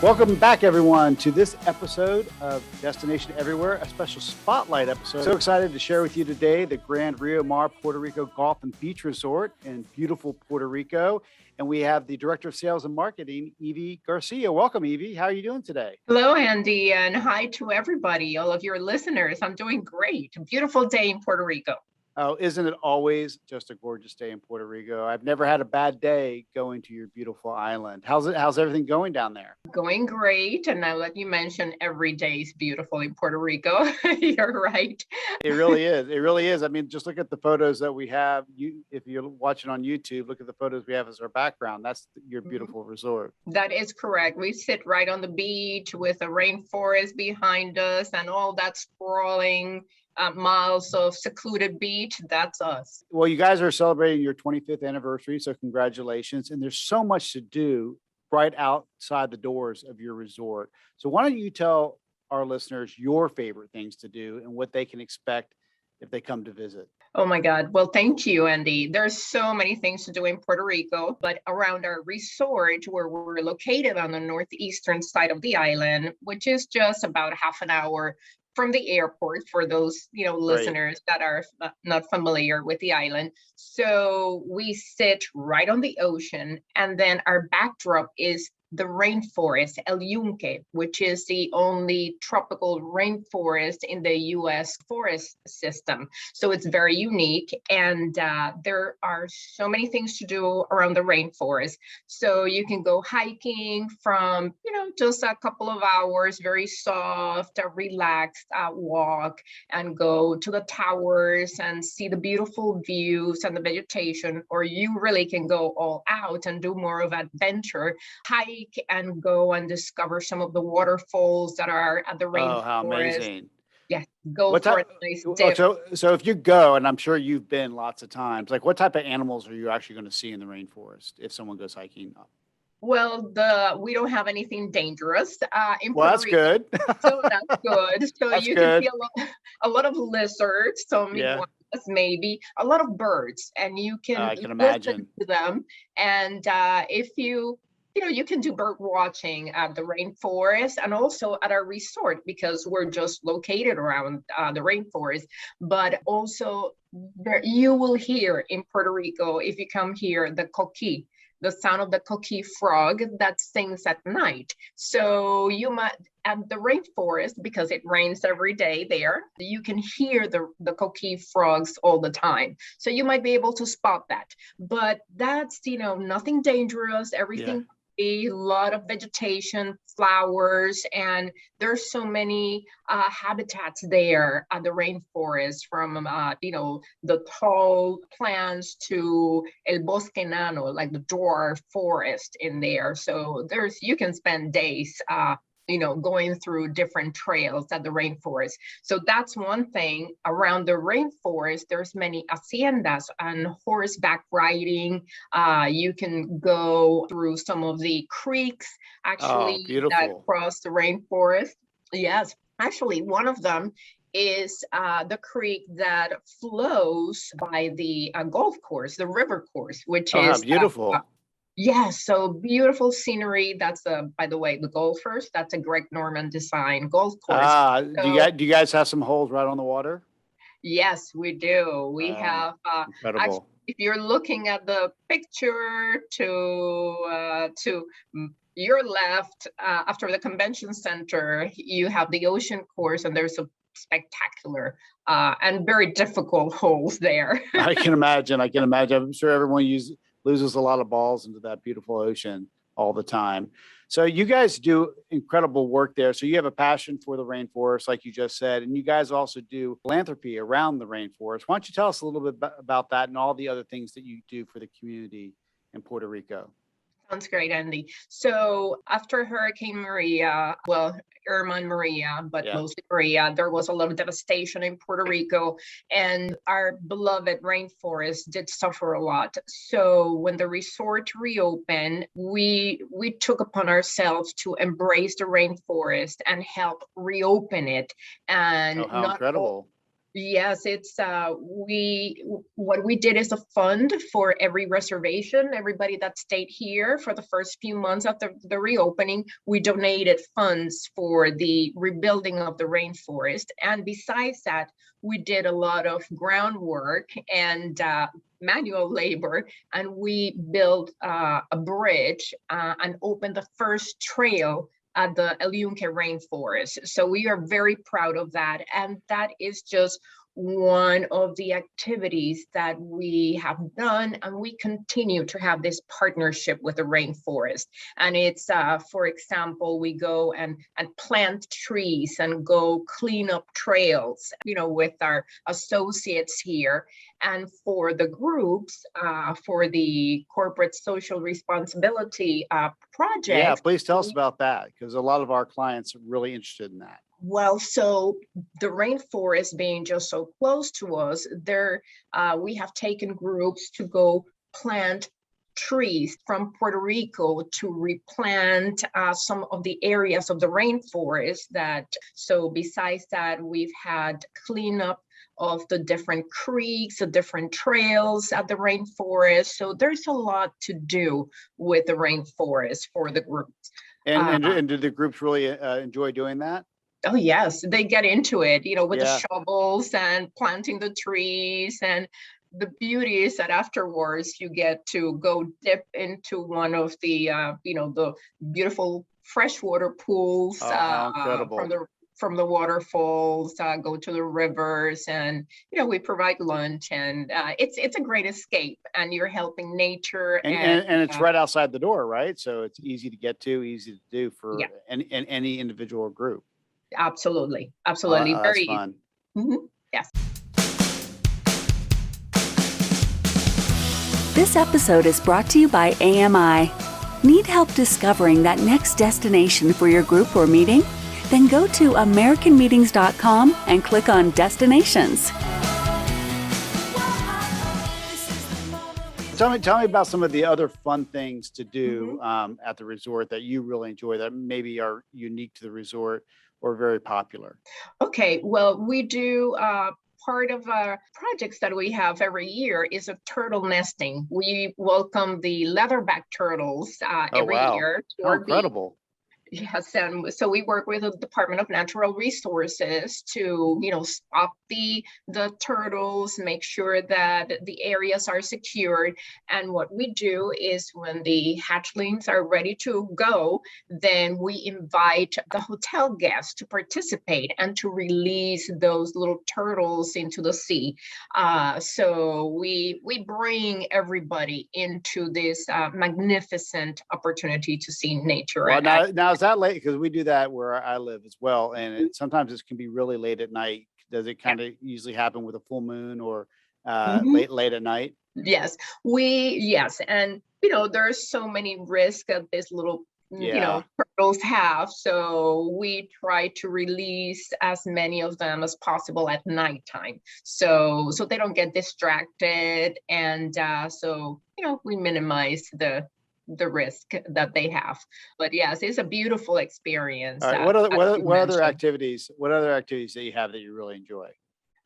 Welcome back, everyone, to this episode of Destination Everywhere, a special spotlight episode. So excited to share with you today the Grand Rio Mar Puerto Rico Golf and Beach Resort in beautiful Puerto Rico. And we have the Director of Sales and Marketing, Evy Garcia. Welcome, Evy. How are you doing today? Hello, Andy, and hi to everybody, all of your listeners. I'm doing great. A beautiful day in Puerto Rico. Oh, isn't it always just a gorgeous day in Puerto Rico? I've never had a bad day going to your beautiful island. How's everything going down there? Going great. And now that you mentioned every day is beautiful in Puerto Rico, you're right. It really is. It really is. I mean, just look at the photos that we have. If you're watching on YouTube, look at the photos we have as our background. That's your beautiful resort. That is correct. We sit right on the beach with a rainforest behind us and all that sprawling miles of secluded beach. That's us. Well, you guys are celebrating your 25th anniversary, so congratulations. And there's so much to do right outside the doors of your resort. So why don't you tell our listeners your favorite things to do and what they can expect if they come to visit? Oh my God. Well, thank you, Andy. There's so many things to do in Puerto Rico, but around our resort where we're located on the northeastern side of the island, which is just about half an hour from the airport for those, listeners that are not familiar with the island. So we sit right on the ocean, and then our backdrop is the rainforest, El Yunque, which is the only tropical rainforest in the U.S. forest system. So it's very unique, and there are so many things to do around the rainforest. So you can go hiking from, just a couple of hours, very soft, relaxed walk, and go to the towers and see the beautiful views and the vegetation, or you really can go all out and do more of adventure, hike and go and discover some of the waterfalls that are at the rainforest. Oh, how amazing. Yes, go for a nice dip. So if you go, and I'm sure you've been lots of times, like what type of animals are you actually going to see in the rainforest if someone goes hiking up? Well, we don't have anything dangerous in Well, Puerto that's Rico, good. so that's good. So That's you good. can see a lot of lizards, some iguanas, maybe a lot of birds, and you I can can imagine. listen to them. And if you can do bird watching at the rainforest and also at our resort because we're just located around the rainforest. But also you will hear in Puerto Rico, if you come here, the coqui, the sound of the coqui frog that sings at night. So you might, at the rainforest, because it rains every day there, you can hear the coqui frogs all the time. So you might be able to spot that. But that's, nothing dangerous, everything. A lot of vegetation, flowers, and there's so many habitats there at the rainforest, from the tall plants to el bosque enano, like the dwarf forest in there. So you can spend days going through different trails at the rainforest. So that's one thing. Around the rainforest, there's many haciendas and horseback riding. You can go through some of the creeks, actually, that cross the rainforest. Yes, actually, one of them is the creek that flows by the golf course, the river course, which is beautiful. Yes, so beautiful scenery. That's by the way, the golfers. That's a Greg Norman design golf course. Do you guys have some holes right on the water? Yes, we do. We have. Incredible. Actually, if you're looking at the picture to your left, after the convention center, you have the ocean course, and there's a spectacular and very difficult holes there. I can imagine. I'm sure everyone loses a lot of balls into that beautiful ocean all the time. So you guys do incredible work there. So you have a passion for the rainforest, like you just said, and you guys also do philanthropy around the rainforest. Why don't you tell us a little bit about that and all the other things that you do for the community in Puerto Rico? Sounds great, Andy. So after Hurricane Maria, Irma and Maria, but mostly Maria, there was a lot of devastation in Puerto Rico, and our beloved rainforest did suffer a lot. So when the resort reopened, we took upon ourselves to embrace the rainforest and help reopen it. And how incredible. Yes, it's what we did is a fund for every reservation. Everybody that stayed here for the first few months after the reopening, we donated funds for the rebuilding of the rainforest. And besides that, we did a lot of groundwork and manual labor, and we built a bridge and opened the first trail at the Yunque rainforest. So we are very proud of that. And that is just one of the activities that we have done, and we continue to have this partnership with the rainforest. And it's, for example, we go and plant trees and go clean up trails, with our associates here. And for the groups, for the corporate social responsibility projects. Yeah, please tell us about that, because a lot of our clients are really interested in that. Well, so the rainforest being just so close to us, we have taken groups to go plant trees from Puerto Rico to replant some of the areas of the rainforest so besides that, we've had cleanup of the different creeks, the different trails at the rainforest. So there's a lot to do with the rainforest for the groups. And do the groups really enjoy doing that? Oh, yes, they get into it, with the shovels and planting the trees. And the beauty is that afterwards you get to go dip into one of the, the beautiful freshwater pools from the waterfalls, go to the rivers, and, we provide lunch, and it's a great escape, and you're helping nature. And it's right outside the door, right? So it's easy to get to, easy to do for any individual or group. Absolutely. That's Very fun. Mm-hmm. Yes. This episode is brought to you by AMI. Need help discovering that next destination for your group or meeting? Then go to AmericanMeetings.com and click on Destinations. Tell me about some of the other fun things to do at the resort that you really enjoy, that maybe are unique to the resort or very popular. Okay, well, we do part of our projects that we have every year is a turtle nesting. We welcome the leatherback turtles every year to our incredible. Yes, and so we work with the Department of Natural Resources to, stop the turtles, make sure that the areas are secured. And what we do is when the hatchlings are ready to go, then we invite the hotel guests to participate and to release those little turtles into the sea. So we bring everybody into this magnificent opportunity to see nature. Well, now is that late? Because we do that where I live as well, and sometimes it can be really late at night. Does it kind of usually happen with a full moon or late at night? Yes, and there's so many risks that this little turtles have, so we try to release as many of them as possible at nighttime, so they don't get distracted, and so we minimize the risk that they have. But yes, it's a beautiful experience. All right. What other activities that you have that you really enjoy?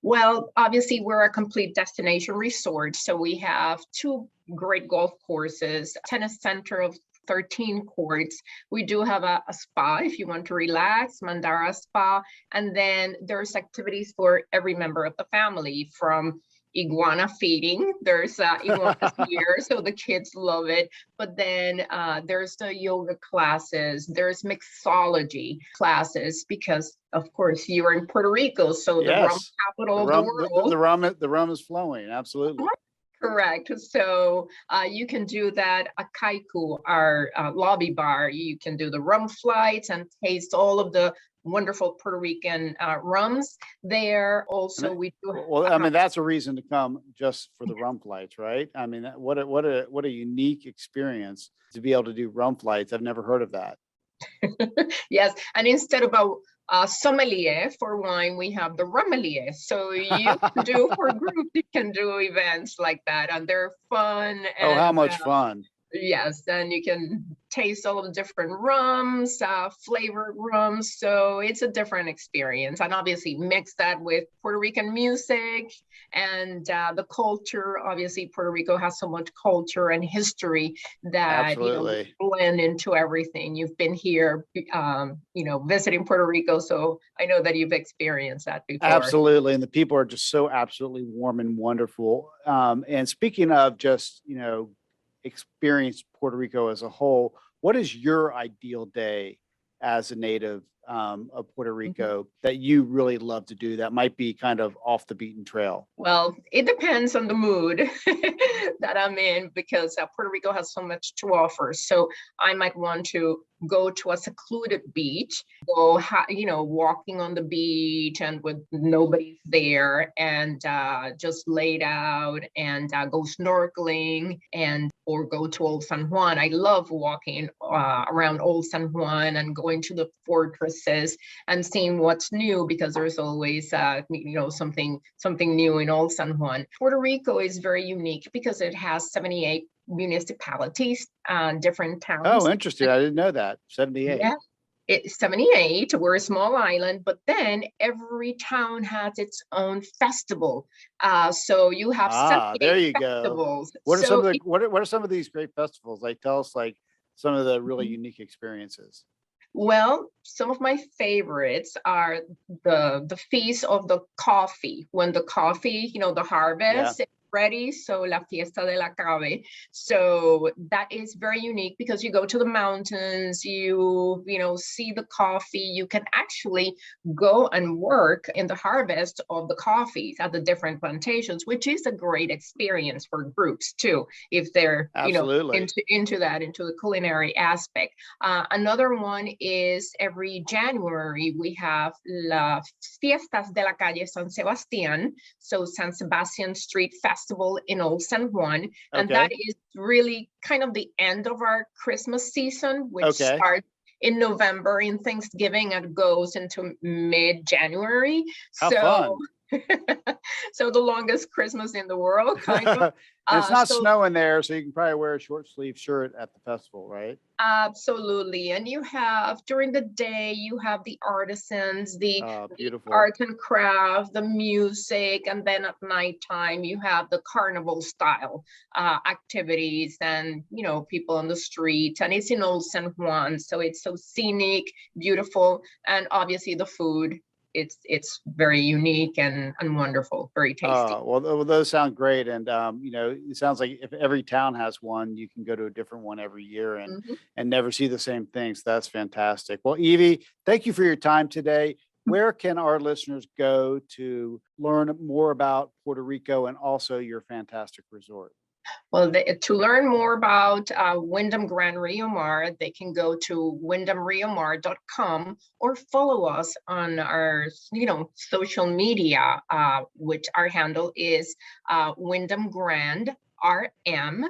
Well, obviously we're a complete destination resort, so we have 2 great golf courses, tennis center of 13 courts. We do have a spa if you want to relax, Mandara Spa, and then there's activities for every member of the family, from iguana feeding. There's iguanas here, so the kids love it. But then there's the yoga classes, there's mixology classes, because of course you're in Puerto Rico, so the rum capital of the world. The rum is flowing, absolutely. Correct. So you can do that at Kaiku, our lobby bar. You can do the rum flights and taste all of the wonderful Puerto Rican rums there. Also, we do. Well, I mean, that's a reason to come just for the rum flights, right? I mean, what a unique experience to be able to do rum flights. I've never heard of that. Yes, and instead of a sommelier for wine, we have the rummelier. So you can do for groups, you can do events like that, and they're fun. Oh, how much fun! Yes, and you can taste all the different rums, flavored rums. So it's a different experience. And obviously mix that with Puerto Rican music and the culture. Obviously, Puerto Rico has so much culture and history that, Absolutely. blend into everything. You've been here, visiting Puerto Rico. So I know that you've experienced that before. Absolutely. And the people are just so absolutely warm and wonderful. And speaking of just, experience Puerto Rico as a whole, what is your ideal day as a native of Puerto Rico that you really love to do that might be kind of off the beaten trail? Well, it depends on the mood that I'm in because Puerto Rico has so much to offer. So I might want to go to a secluded beach, go, walking on the beach and with nobody's there and just laid out and go snorkeling or go to Old San Juan. I love walking around Old San Juan and going to the fortresses and seeing what's new because there's always, something new in Old San Juan. Puerto Rico is very unique because it has 78 municipalities, different towns. Oh, interesting. I didn't know that. 78. Yeah, it's 78. We're a small island, but then every town has its own festival. So you have There 78 you go. festivals. What are So some of the what are some of these great festivals? Like tell us like some of the really unique experiences. Well, some of my favorites are the feast of the coffee. When the coffee, the harvest is ready, so la fiesta de la cave. So that is very unique because you go to the mountains, you see the coffee. You can actually go and work in the harvest of the coffees at the different plantations, which is a great experience for groups too, if they're Absolutely. into the culinary aspect. Another one is every January we have la fiestas de la calle San Sebastian, so San Sebastian Street Festival in Old San Juan, and that is really kind of the end of our Christmas season, which starts in November in Thanksgiving and goes into mid-January. How fun. So the longest Christmas in the world, kind of. And it's not snowing there, so you can probably wear a short sleeve shirt at the festival, right? Absolutely. And you have, during the day, you have the artisans, the beautiful art and craft, the music, and then at nighttime, you have the carnival style activities and, people on the street. And it's in Old San Juan, so it's so scenic, beautiful, and obviously the food. It's very unique and wonderful, very tasty. Well, those sound great. And, it sounds like if every town has one, you can go to a different one every year and never see the same things. That's fantastic. Well, Evy, thank you for your time today. Where can our listeners go to learn more about Puerto Rico and also your fantastic resort? Well, to learn more about Wyndham Grand Rio Mar, they can go to wyndhamriomar.com or follow us on our, social media, which our handle is Wyndham Grand RM.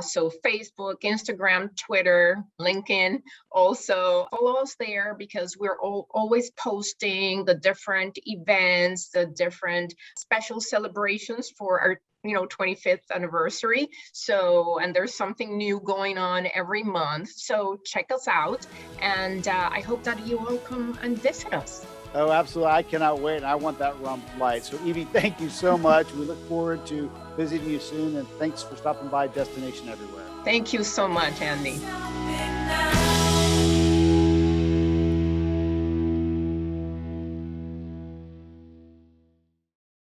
So Facebook, Instagram, Twitter, LinkedIn. Also follow us there because we're always posting the different events, the different special celebrations for our 25th anniversary. So, and there's something new going on every month. So check us out. And I hope that you all come and visit us. Oh, absolutely. I cannot wait. And I want that rum flight. So Evy, thank you so much. We look forward to visiting you soon. And thanks for stopping by Destination Everywhere. Thank you so much, Andy.